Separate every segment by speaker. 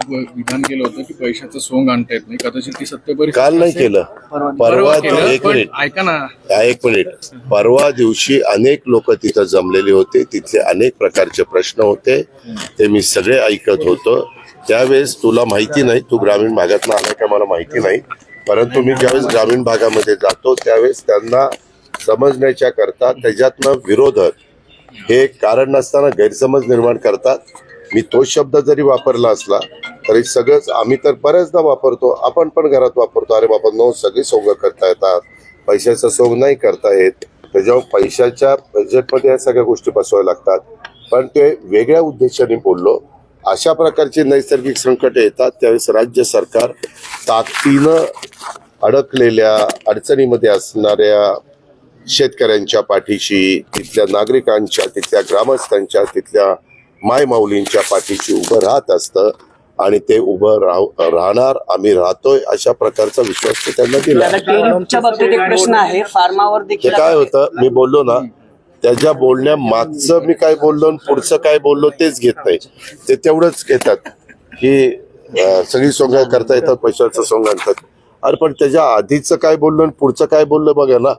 Speaker 1: विधान केलं होतं की पैशाचं सोंग आणता येत नाही, कदाचित ती सत्य
Speaker 2: काल नाही केलं, परवा. एक मिनिट,
Speaker 1: ऐका ना,
Speaker 2: एक मिनिट. परवा दिवशी अनेक लोक तिथं जमलेले होते, तिथले अनेक प्रकारचे प्रश्न होते, ते मी सगळे ऐकत होतो. त्यावेळेस तुला माहिती नाही, तू ग्रामीण भागातून आलाय का मला माहिती नाही, परंतु मी ज्यावेळेस ग्रामीण भागामध्ये जातो त्यावेळेस त्यांना समजण्याच्या करता त्याच्यातनं विरोधक हे कारण नसताना गैरसमज निर्माण करतात. मी तो शब्द जरी वापरला असला तरी सगळंच आम्ही तर बऱ्याचदा वापरतो, आपण पण घरात वापरतो. अरे बाबा नो, सगळी सोंग करता येतात, पैशाचं सोंग नाही करता येत. त्याच्यावर पैशाच्या बजेटमध्ये या सगळ्या गोष्टी बसवाव्या लागतात. पण ते वेगळ्या उद्देशाने बोललो. अशा प्रकारचे नैसर्गिक संकट येतात त्यावेळेस राज्य सरकार ताकदीनं अडकलेल्या अडचणीमध्ये असणाऱ्या शेतकऱ्यांच्या पाठीशी, तिथल्या नागरिकांच्या, तिथल्या ग्रामस्थांच्या, तिथल्या मायमाऊलींच्या पाठीशी उभं राहत असतं आणि ते उभं राहणार. आम्ही राहतोय अशा प्रकारचा विश्वास ते त्यांना दिला.
Speaker 3: बाबतीत एक प्रश्न आहे, फार्मावर देखील
Speaker 2: काय होतं, मी बोललो ना, त्याच्या बोलण्या मागचं मी काय बोललो आणि पुढचं काय बोललो तेच घेत नाही. ते तेवढंच घेतात की सगळी सोंग करता येतात, पैशाचं सोंग आणतात. अरे पण त्याच्या आधीचं काय बोललो आणि पुढचं काय बोललं बघा ना.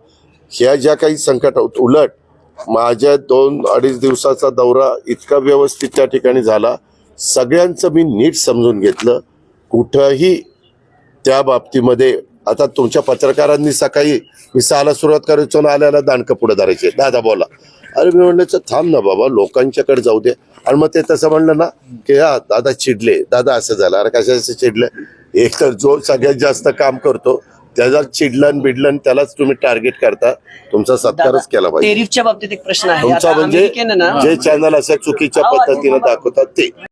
Speaker 2: ह्या ज्या काही संकट, उलट माझ्या 2-2.5 दिवसाचा दौरा इतका व्यवस्थित त्या ठिकाणी झाला, सगळ्यांचं मी नीट समजून घेतलं. कुठंही त्या बाबतीमध्ये आता तुमच्या पत्रकारांनी सकाळी मी 6ला सुरुवात करायचो ना, आल्याला दांडकं पुढे धरायचे, दादा बोला. अरे मी म्हणलं थांब ना बाबा, लोकांच्याकडे जाऊ दे. आणि मग ते तसं म्हणलं ना की हा दादा चिडले, दादा असं झालं. अरे कशाचं चिडलं? एक तर जो सगळ्यात जास्त काम करतो त्याला चिडलं बिडलं त्यालाच तुम्ही टार्गेट करता. तुमचा सत्कारच केला पाहिजे.
Speaker 3: टेरिफच्या बाबतीत एक प्रश्न आहे,
Speaker 2: तुमचा म्हणजे जे चॅनल अशा चुकीच्या पद्धतीने दाखवतात ते